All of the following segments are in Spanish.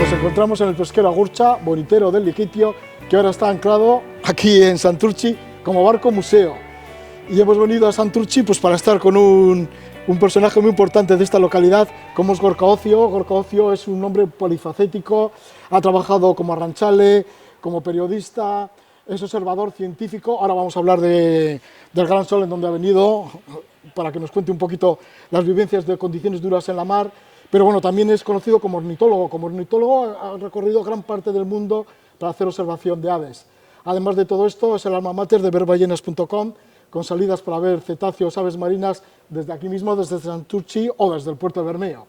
Nos encontramos en el pesquero Agurcha, bonitero del Liquitio, que ahora está anclado aquí en Santurtzi como barco museo. Y hemos venido a Santurtzi pues, para estar con un personaje muy importante de esta localidad, como es Gorka Ocio. Gorka Ocio es un hombre polifacético, ha trabajado como arranchale, como periodista, es observador científico. Ahora vamos a hablar del Gran Sol, en donde ha venido, para que nos cuente un poquito las vivencias de condiciones duras en la mar. Pero bueno, también es conocido como ornitólogo. Como ornitólogo ha recorrido gran parte del mundo para hacer observación de aves. Además de todo esto, es el alma mater de verballenas.com, con salidas para ver cetáceos, aves marinas, desde aquí mismo, desde Santurtzi o desde el puerto de Bermeo.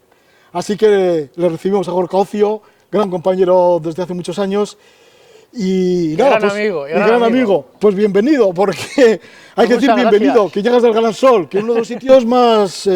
Así que le recibimos a Gorka Ocio, gran compañero desde hace muchos años. Y nada, gran amigo. Pues bienvenido, porque hay que decir bienvenido, gracias. Que llegas del Gran Sol, que es uno de los sitios más,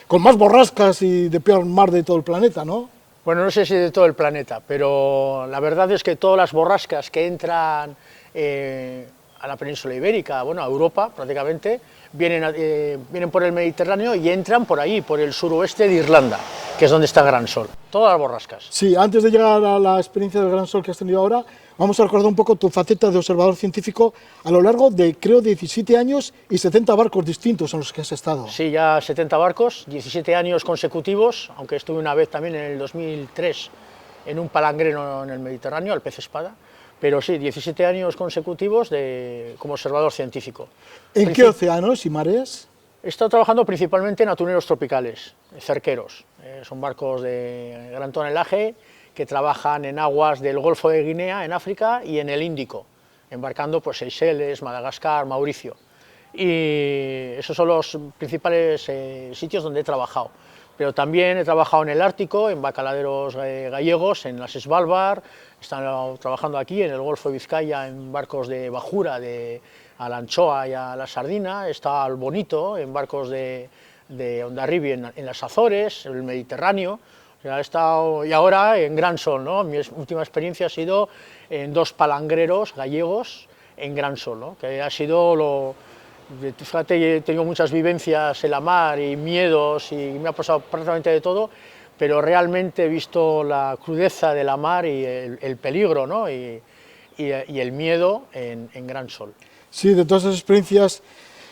con más borrascas y de peor mar de todo el planeta, ¿no? Bueno, no sé si de todo el planeta, pero la verdad es que todas las borrascas que entran a la península ibérica, bueno, a Europa prácticamente, vienen por el Mediterráneo y entran por ahí, por el suroeste de Irlanda, que es donde está Gran Sol, todas las borrascas. Sí, antes de llegar a la experiencia del Gran Sol que has tenido ahora, vamos a recordar un poco tu faceta de observador científico a lo largo de, creo, 17 años y 70 barcos distintos en los que has estado. Sí, ya 70 barcos, 17 años consecutivos, aunque estuve una vez también en el 2003 en un palangreno en el Mediterráneo, al pez espada, pero sí, 17 años consecutivos como observador científico. ¿En qué océanos y mares? He estado trabajando principalmente en atuneros tropicales, cerqueros, son barcos de gran tonelaje, que trabajan en aguas del Golfo de Guinea, en África, y en el Índico, embarcando pues, Seychelles, Madagascar, Mauricio. Y esos son los principales sitios donde he trabajado. Pero también he trabajado en el Ártico, en bacaladeros gallegos, en las Svalbard, he estado trabajando aquí en el Golfo de Vizcaya, en barcos de bajura, a la anchoa y a la sardina, he estado al Bonito, en barcos de Hondarribia en las Azores, en el Mediterráneo. He estado, y ahora en Gran Sol, ¿no? Mi última experiencia ha sido en 2 palangreros gallegos en Gran Sol, ¿no? Que ha sido fíjate, he tenido muchas vivencias en la mar y miedos y me ha pasado prácticamente de todo, pero realmente he visto la crudeza de la mar y el peligro, ¿no? y el miedo en Gran Sol. Sí, de todas esas experiencias,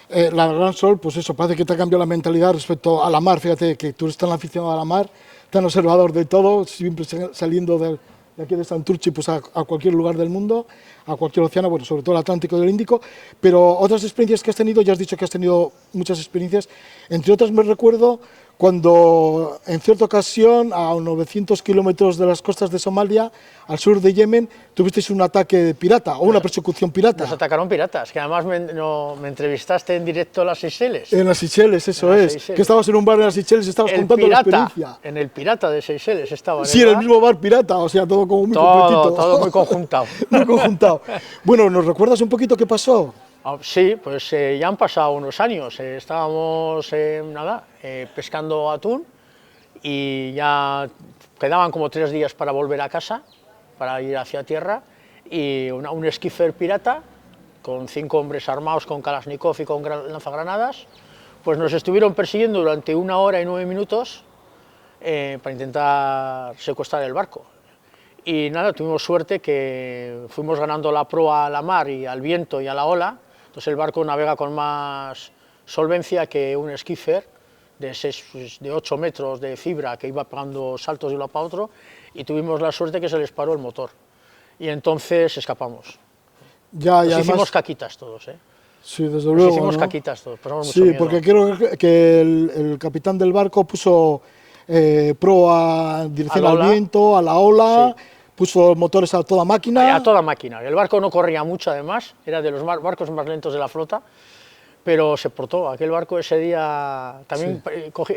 la Gran Sol, pues eso, parece que te ha cambiado la mentalidad respecto a la mar. Fíjate que tú eres tan aficionado a la mar, tan observador de todo, siempre saliendo de aquí de Santurtzi pues a cualquier lugar del mundo, a cualquier océano, bueno, sobre todo el Atlántico y el Índico. Pero otras experiencias que has tenido, ya has dicho que has tenido muchas experiencias, entre otras me recuerdo cuando en cierta ocasión a 900 kilómetros de las costas de Somalia, al sur de Yemen, tuvisteis un ataque pirata o una persecución pirata. Nos atacaron piratas, que además me entrevistaste en directo a las Seychelles. En las Seychelles, eso es, Seychelles. Que estabas en un bar en las Seychelles y estabas contando la experiencia. En el pirata de Seychelles estaba. Sí, en el mismo bar pirata, o sea, todo como muy completito. Todo muy conjuntado. Muy conjuntado. Bueno, ¿nos recuerdas un poquito qué pasó? Sí, pues ya han pasado unos años, estábamos pescando atún y ya quedaban como 3 días para volver a casa, para ir hacia tierra, y un esquifer pirata con 5 hombres armados con Kalashnikov y con lanzagranadas, pues nos estuvieron persiguiendo durante 1 hora y 9 minutos para intentar secuestrar el barco. Y nada, tuvimos suerte que fuimos ganando la proa a la mar y al viento y a la ola. Entonces el barco navega con más solvencia que un esquifer de 8 metros de fibra que iba pegando saltos de uno para otro, y tuvimos la suerte que se les paró el motor. Y entonces escapamos. Nos hicimos caquitas todos, ¿eh? Sí, desde luego. Nos hicimos caquitas todos, pasamos mucho miedo. Sí, porque creo que el capitán del barco puso proa en dirección al viento, a la ola. Sí. Puso motores a toda máquina. A toda máquina. El barco no corría mucho, además, era de los barcos más lentos de la flota, pero se portó. Aquel barco ese día también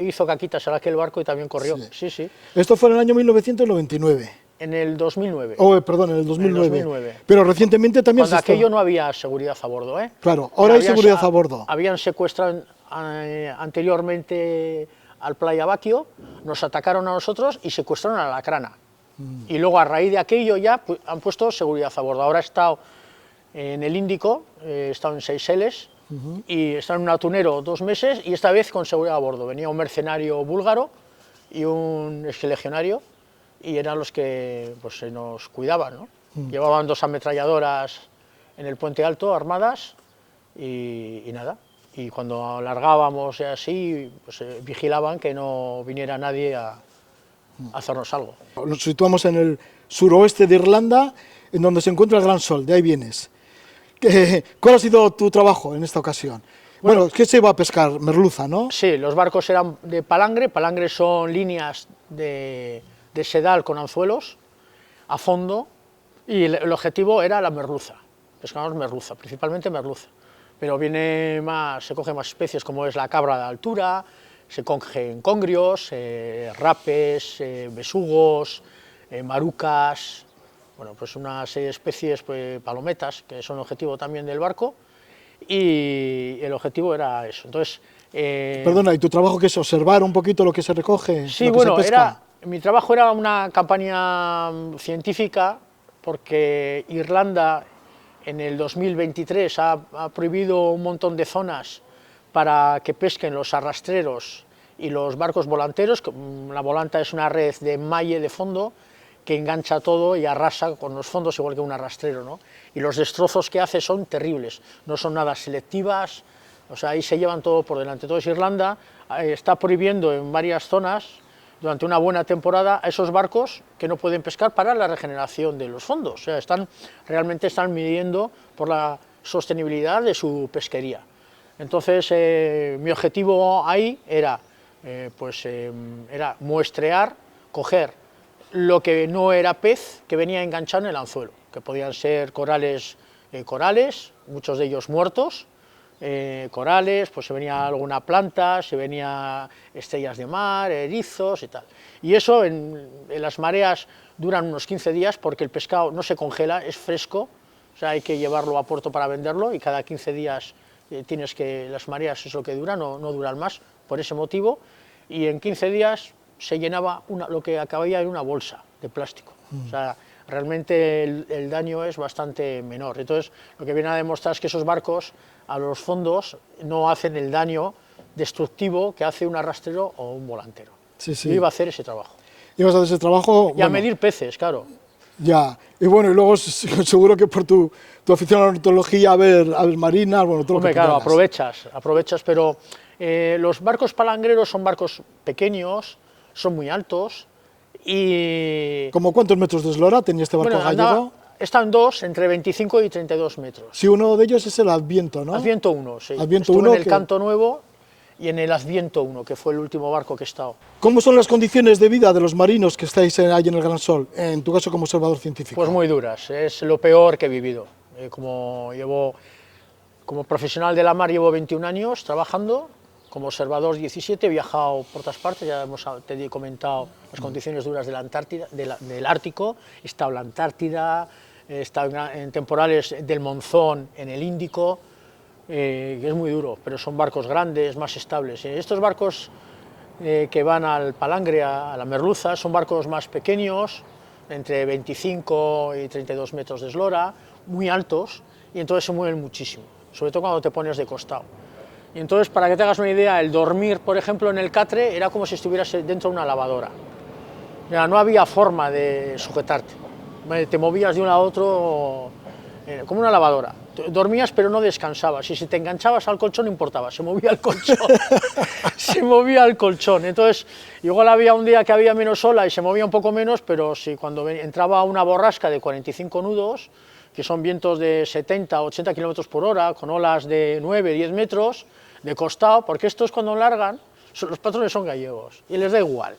hizo caquitas a aquel barco y también corrió. Sí, sí. Esto fue en el año 1999. En el 2009. Perdón, en el 2009. Pero recientemente también Cuando aquello no había seguridad a bordo, ¿eh? Claro, ahora hay seguridad a bordo. Habían secuestrado anteriormente al Playa Baquio, nos atacaron a nosotros y secuestraron a la Crana. Y luego a raíz de aquello ya han puesto seguridad a bordo. Ahora he estado en el Índico, he estado en Seychelles y he estado en un atunero 2 meses y esta vez con seguridad a bordo. Venía un mercenario búlgaro y un exlegionario y eran los que pues, se nos cuidaban, ¿no? Llevaban 2 ametralladoras en el puente alto, armadas, y nada. Y cuando largábamos y así, pues vigilaban que no viniera nadie a hacernos algo. Nos situamos en el suroeste de Irlanda, en donde se encuentra el Gran Sol, de ahí vienes. ¿Cuál ha sido tu trabajo en esta ocasión? Bueno, ¿qué se iba a pescar? Merluza, ¿no? Sí, los barcos eran de palangre. Palangre son líneas de sedal con anzuelos a fondo, y el objetivo era la merluza. Pescamos merluza, principalmente merluza. Pero se cogen más especies como es la cabra de altura, se cogen congrios, rapes, besugos, marucas, bueno, pues unas especies, pues, palometas, que son objetivo también del barco, y el objetivo era eso. Entonces, Perdona, ¿y tu trabajo qué es? ¿Observar un poquito lo que se recoge? sí, lo que bueno, se pesca? mi trabajo era una campaña científica, porque Irlanda en el 2023 ha prohibido un montón de zonas para que pesquen los arrastreros y los barcos volanteros. La volanta es una red de malle de fondo que engancha todo y arrasa con los fondos igual que un arrastrero, ¿no? Y los destrozos que hace son terribles, no son nada selectivas, o sea, ahí se llevan todo por delante. Entonces Irlanda está prohibiendo en varias zonas durante una buena temporada a esos barcos que no pueden pescar para la regeneración de los fondos. O sea, realmente están midiendo por la sostenibilidad de su pesquería. Entonces, mi objetivo ahí era, era muestrear, coger lo que no era pez que venía enganchado en el anzuelo, que podían ser corales, muchos de ellos muertos, corales, pues se venía alguna planta, se venía estrellas de mar, erizos y tal. Y eso en las mareas duran unos 15 días porque el pescado no se congela, es fresco, o sea, hay que llevarlo a puerto para venderlo y cada 15 días las mareas es lo que dura, no duran más por ese motivo, y en 15 días se llenaba lo que acababa en una bolsa de plástico. O sea, realmente el daño es bastante menor. Entonces, lo que viene a demostrar es que esos barcos a los fondos no hacen el daño destructivo que hace un arrastrero o un volantero. Sí, sí. Yo iba a hacer ese trabajo. ¿Ibas a hacer ese trabajo? Y a medir peces, claro. Ya, y bueno, y luego seguro que por tu afición a la ornitología, a ver marinas, bueno, todo. Hombre, lo que claro, puedas. aprovechas, pero los barcos palangreros son barcos pequeños, son muy altos, y... ¿Cómo cuántos metros de eslora tenía este barco gallego? Están dos, entre 25 y 32 metros. Sí, uno de ellos es el Adviento, ¿no? Adviento 1, sí. Adviento Estuve 1 en el Canto Nuevo y en el Adviento 1, que fue el último barco que he estado. ¿Cómo son las condiciones de vida de los marinos que estáis ahí en el Gran Sol, en tu caso como observador científico? Pues muy duras, es lo peor que he vivido. Como profesional de la mar llevo 21 años trabajando, como observador 17, he viajado por todas partes, ya te he comentado las condiciones duras de la Antártida, del Ártico, he estado en la Antártida, he estado en temporales del monzón en el Índico, que es muy duro, pero son barcos grandes, más estables. Estos barcos que van al palangre, a la merluza, son barcos más pequeños, entre 25 y 32 metros de eslora, muy altos, y entonces se mueven muchísimo, sobre todo cuando te pones de costado. Y entonces, para que te hagas una idea, el dormir, por ejemplo, en el catre era como si estuvieras dentro de una lavadora. Ya, no había forma de sujetarte, te movías de uno a otro como una lavadora. Dormías pero no descansabas, y si te enganchabas al colchón no importaba, se movía el colchón, se movía el colchón. Entonces, igual había un día que había menos ola y se movía un poco menos, pero si cuando entraba una borrasca de 45 nudos, que son vientos de 70 o 80 kilómetros por hora, con olas de 9, 10 metros, de costado, porque estos cuando largan, los patrones son gallegos, y les da igual.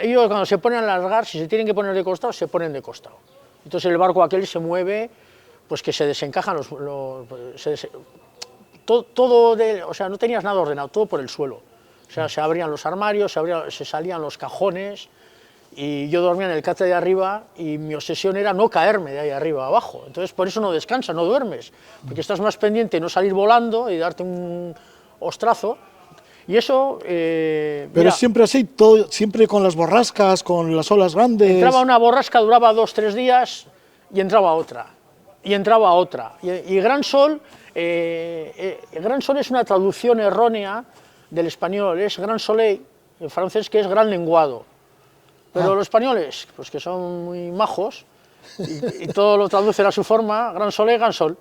Ellos cuando se ponen a largar, si se tienen que poner de costado, se ponen de costado. Entonces el barco aquel se mueve, pues que se desencajan o sea, no tenías nada ordenado, todo por el suelo. O sea, se abrían los armarios, se salían los cajones, y yo dormía en el catre de arriba, y mi obsesión era no caerme de ahí arriba abajo. Entonces por eso no descansas, no duermes, porque estás más pendiente de no salir volando y darte un ostrazo. Y eso... Pero mira, siempre así, siempre con las borrascas, con las olas grandes. entraba una borrasca, duraba 2 o 3 días, y entraba otra, y entraba otra. Y Gran Sol es una traducción errónea del español, es Grand Soleil, en francés, que es gran lenguado. Pero los españoles, pues que son muy majos, y todo lo traducen a su forma, Gran Sol es Gran Sol,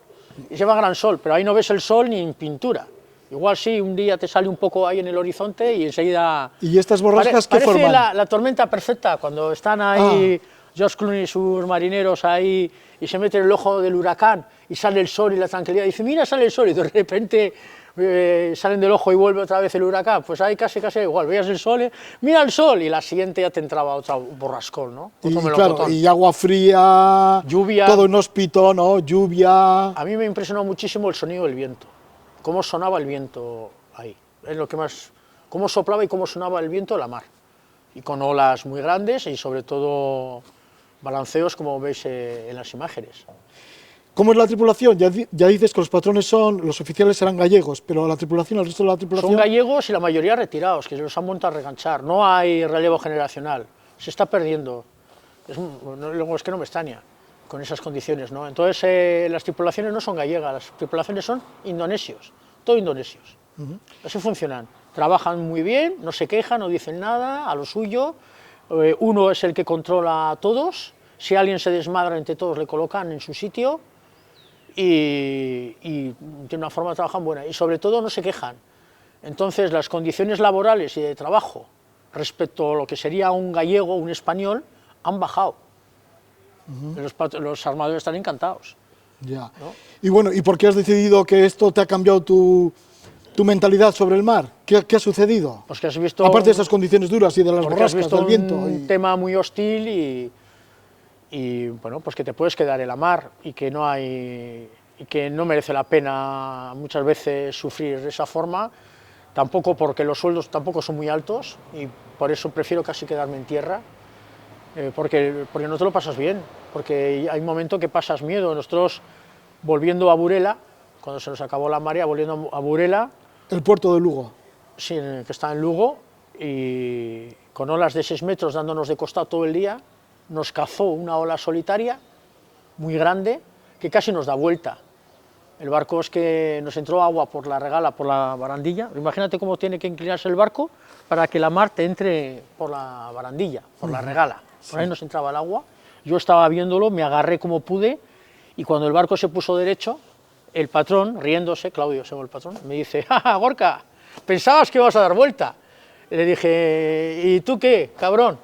y se llama Gran Sol, pero ahí no ves el sol ni en pintura. Igual sí, un día te sale un poco ahí en el horizonte y enseguida... ¿Y estas borrascas qué parece forman? la tormenta perfecta, cuando están ahí George Clooney y sus marineros ahí y se meten en el ojo del huracán y sale el sol y la tranquilidad, y dice, mira, sale el sol, y de repente salen del ojo y vuelve otra vez el huracán, pues ahí casi igual, veías el sol, mira el sol, y la siguiente ya te entraba otro borrascón, ¿no? Otro Y claro, melocotón. y agua fría, Lluvia. todo inhóspito, ¿no? Lluvia... A mí me impresionó muchísimo el sonido del viento, cómo sonaba el viento ahí, es lo que más, cómo soplaba y cómo sonaba el viento en la mar, y con olas muy grandes y sobre todo balanceos como veis en las imágenes. ¿Cómo es la tripulación? Ya dices que los patrones los oficiales serán gallegos, pero la tripulación, el resto de la tripulación... Son gallegos y la mayoría retirados, que se los han vuelto a reganchar, no hay relevo generacional, se está perdiendo, luego es que no me extraña con esas condiciones, ¿no? Entonces las tripulaciones no son gallegas, las tripulaciones son indonesios, todo indonesios, así funcionan, trabajan muy bien, no se quejan, no dicen nada, a lo suyo, uno es el que controla a todos, si alguien se desmadra entre todos le colocan en su sitio, y de una forma trabajan buena, y sobre todo no se quejan. Entonces las condiciones laborales y de trabajo respecto a lo que sería un gallego, un español, han bajado. Los armadores están encantados. Ya. ¿No? Y bueno, ¿y por qué has decidido que esto te ha cambiado tu mentalidad sobre el mar? ¿Qué ha sucedido? Pues que has visto... Aparte de esas condiciones duras y de las porque has borrascas, visto del viento. un tema muy hostil y bueno, pues que te puedes quedar en la mar y que no merece la pena muchas veces sufrir de esa forma, tampoco porque los sueldos tampoco son muy altos y por eso prefiero casi quedarme en tierra, porque no te lo pasas bien, porque hay un momento que pasas miedo. Nosotros, volviendo a Burela, cuando se nos acabó la marea, volviendo a Burela... El puerto de Lugo. Sí, que está en Lugo, y con olas de 6 metros dándonos de costado todo el día, nos cazó una ola solitaria, muy grande, que casi nos da vuelta. El barco es que nos entró agua por la regala, por la barandilla. Imagínate cómo tiene que inclinarse el barco para que la mar te entre por la barandilla, por la regala. Por ahí nos entraba el agua. Yo estaba viéndolo, me agarré como pude, y cuando el barco se puso derecho, el patrón, riéndose, Claudio se llama el patrón, me dice, ¡ja, ja, Gorka! ¿Pensabas que ibas a dar vuelta? Le dije, ¿y tú qué, cabrón?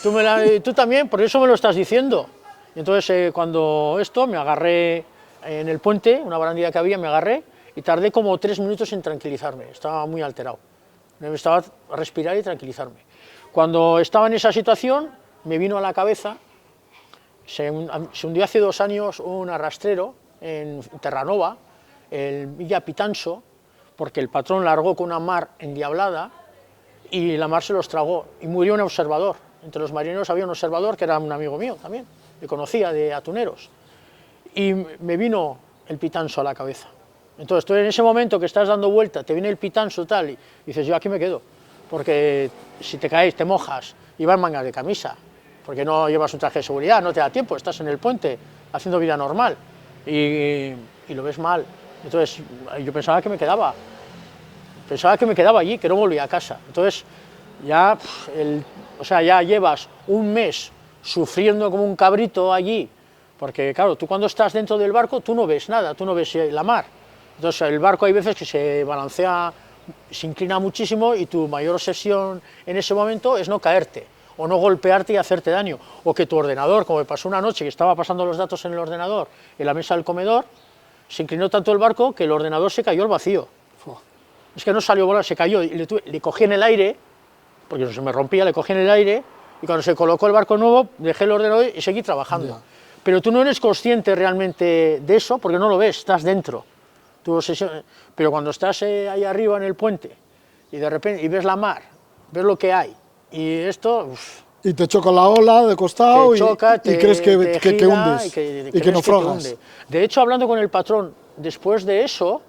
¿Tú también? Por eso me lo estás diciendo. Y entonces, cuando me agarré en el puente, una barandilla que había, me agarré y tardé como 3 minutos en tranquilizarme. Estaba muy alterado. Necesitaba respirar y tranquilizarme. Cuando estaba en esa situación, me vino a la cabeza, se hundió hace 2 años un arrastrero en Terranova, el Villa Pitanso, porque el patrón largó con una mar endiablada y la mar se los tragó y murió un observador. Entre los marineros había un observador que era un amigo mío también, le conocía de atuneros, y me vino el pitanso a la cabeza. Entonces tú en ese momento que estás dando vuelta, te viene el pitanso tal, y dices, yo aquí me quedo, porque si te caes, te mojas, y vas en mangas de camisa, porque no llevas un traje de seguridad, no te da tiempo, estás en el puente haciendo vida normal, y lo ves mal. Entonces yo pensaba que me quedaba allí, que no volvía a casa. Entonces ya, ya llevas un mes sufriendo como un cabrito allí, porque claro, tú cuando estás dentro del barco, tú no ves nada, tú no ves la mar. Entonces el barco hay veces que se balancea, se inclina muchísimo y tu mayor obsesión en ese momento es no caerte, o no golpearte y hacerte daño, o que tu ordenador, como me pasó una noche que estaba pasando los datos en el ordenador, en la mesa del comedor, se inclinó tanto el barco que el ordenador se cayó al vacío. Es que no salió bola, se cayó, y le cogí en el aire, porque no se me rompía, le cogí en el aire, y cuando se colocó el barco nuevo, dejé el ordenador y seguí trabajando. Yeah. Pero tú no eres consciente realmente de eso, porque no lo ves, estás dentro. Pero cuando estás ahí arriba en el puente, y de repente ves la mar, ves lo que hay, y esto... Y te choca la ola de costado, y crees que hundes, y que naufragas. De hecho, hablando con el patrón, después de eso,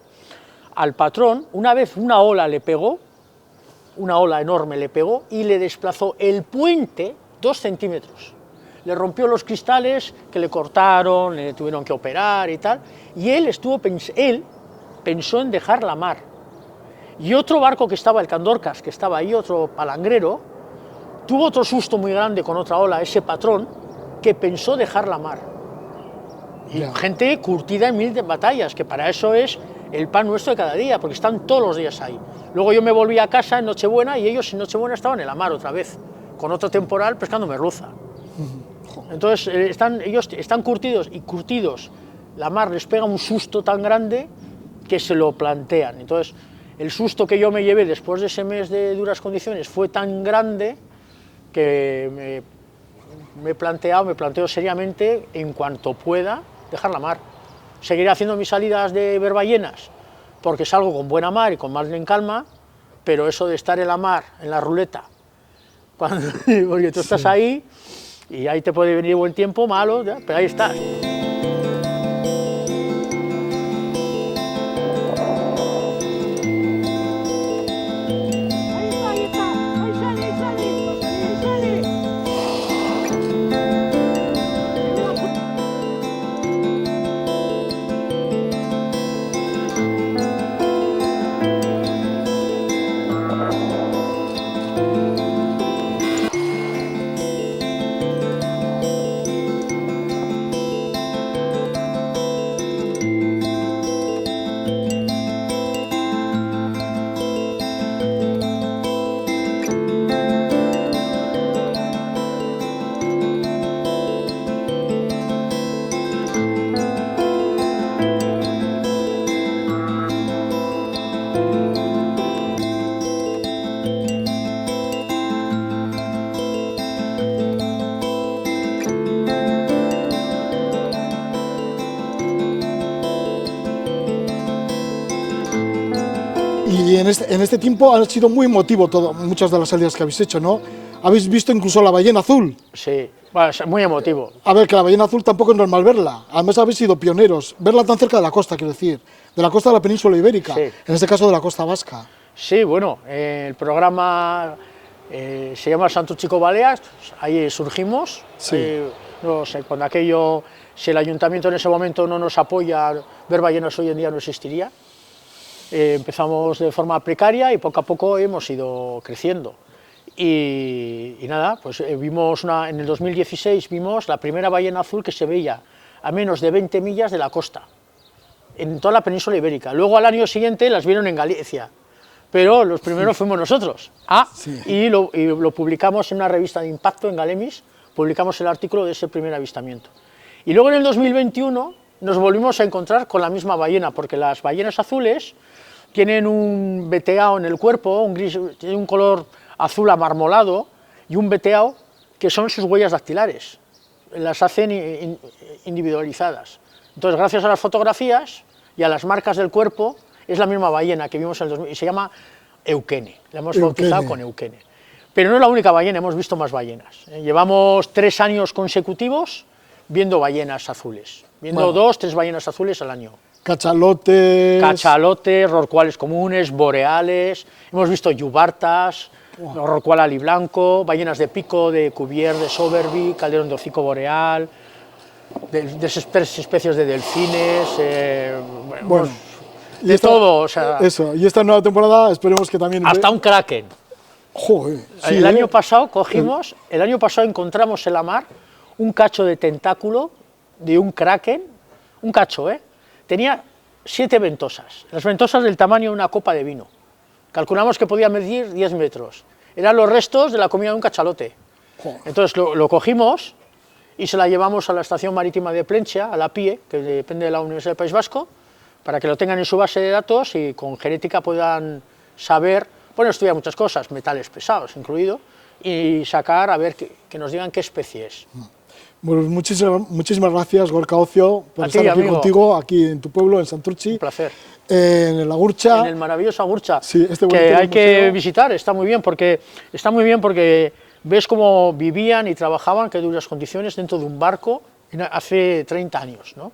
al patrón, una vez una ola le pegó, una ola enorme le pegó, y le desplazó el puente 2 centímetros. Le rompió los cristales que le cortaron, le tuvieron que operar y tal, y él pensó en dejar la mar. Y otro barco que estaba, el Candorcas, que estaba ahí, otro palangrero, tuvo otro susto muy grande con otra ola, ese patrón, que pensó dejar la mar. Y gente curtida en 1000 batallas, que para eso es el pan nuestro de cada día, porque están todos los días ahí. Luego yo me volví a casa en Nochebuena y ellos en Nochebuena estaban en la mar otra vez, con otro temporal pescando merluza. Entonces ellos están curtidos y curtidos, la mar les pega un susto tan grande que se lo plantean. Entonces el susto que yo me llevé después de ese mes de duras condiciones fue tan grande que me planteo seriamente, en cuanto pueda, dejar la mar. Seguiré haciendo mis salidas de ver ballenas, porque salgo con buena mar y con mar en calma, pero eso de estar en la mar, en la ruleta, porque tú estás ahí y ahí te puede venir buen tiempo, malo, ¿ya? Pero ahí estás. Y en este tiempo ha sido muy emotivo todo, muchas de las salidas que habéis hecho, ¿no? Habéis visto incluso la ballena azul. Sí, bueno, es muy emotivo. A ver, que la ballena azul tampoco es normal verla. Además habéis sido pioneros. Verla tan cerca de la costa, quiero decir. De la costa de la península ibérica. Sí. En este caso de la costa vasca. Sí, bueno, el programa se llama Santurtzi Baleas, ahí surgimos. Sí. No sé, cuando aquello, si el ayuntamiento en ese momento no nos apoya, ver ballenas hoy en día no existiría. Empezamos de forma precaria y poco a poco hemos ido creciendo. Y nada, pues en el 2016 vimos la primera ballena azul que se veía a menos de 20 millas de la costa, en toda la península ibérica. Luego al año siguiente las vieron en Galicia, pero los primeros fuimos nosotros. Sí. Y lo publicamos en una revista de impacto en Galemis, publicamos el artículo de ese primer avistamiento. Y luego en el 2021 nos volvimos a encontrar con la misma ballena, porque las ballenas azules tienen un veteado en el cuerpo, un gris, tiene un color azul amarmolado y un veteado que son sus huellas dactilares, las hacen individualizadas. Entonces, gracias a las fotografías y a las marcas del cuerpo, es la misma ballena que vimos en el 2000 y se llama Eukene, la hemos bautizado con Eukene. Pero no es la única ballena, hemos visto más ballenas. Llevamos 3 años consecutivos viendo ballenas azules, viendo 2 o 3 ballenas azules al año. Cachalotes, rorcuales comunes, boreales, hemos visto yubartas, rorcual aliblanco, ballenas de pico, de Cuvier, de Sowerby, calderón de hocico boreal, de 3 especies de delfines, bueno, de todo. O sea, eso, y esta nueva temporada esperemos que también... Hasta un kraken. Joder, sí, el año pasado encontramos en la mar un cacho de tentáculo de un kraken, un cacho, tenía 7 ventosas, las ventosas del tamaño de una copa de vino. Calculamos que podía medir 10 metros. Eran los restos de la comida de un cachalote. Entonces lo cogimos y se la llevamos a la estación marítima de Plentzia, a la PIE, que depende de la Universidad del País Vasco, para que lo tengan en su base de datos y con genética puedan saber, bueno, estudiar muchas cosas, metales pesados incluido, y sacar, a ver, que nos digan qué especie es. Bueno, muchísimas gracias, Gorka Ocio, por estar aquí contigo, aquí en tu pueblo, en Santurtzi. Un placer. En el Agurtza. En el maravilloso Agurtza, sí, que hay que visitar, está muy bien porque ves cómo vivían y trabajaban, qué duras condiciones, dentro de un barco hace 30 años, ¿no?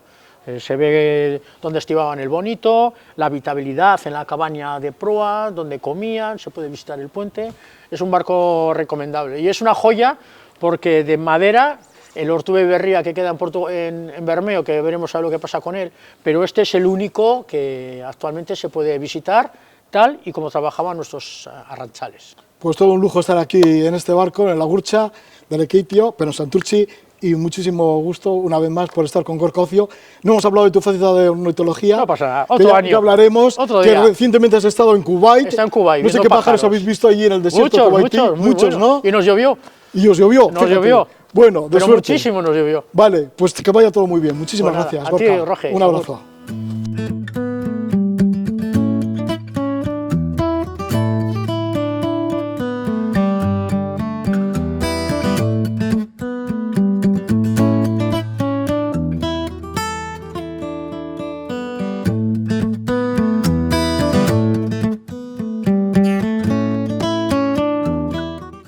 Se ve dónde estibaban el bonito, la habitabilidad en la cabaña de proa, donde comían, se puede visitar el puente. Es un barco recomendable y es una joya porque de madera, el Ortube Berria que queda en Bermeo, que veremos a lo que pasa con él, pero este es el único que actualmente se puede visitar tal y como trabajaban nuestros arranchales. Pues todo un lujo estar aquí en este barco, en la Gurcha de Lekeitio, pero en Santurtzi, y muchísimo gusto una vez más por estar con Gorka Ocio. No hemos hablado de tu faceta de ornitología. No pasa nada, que otro ya, año. Ya hablaremos, Otro que día. recientemente has estado en Kuwait. Está en Kuwait, no sé viendo qué pájaros pájaros. habéis visto allí en el desierto Muchos, kuwaití. muy Muchos, bueno. ¿no? Y nos llovió, Y os llovió. nos llovió. Bueno, de pero suerte. muchísimo nos llovió. Vale, pues que vaya todo muy bien. Muchísimas Pues nada, gracias, a ti, Gorka. Roge. Un abrazo.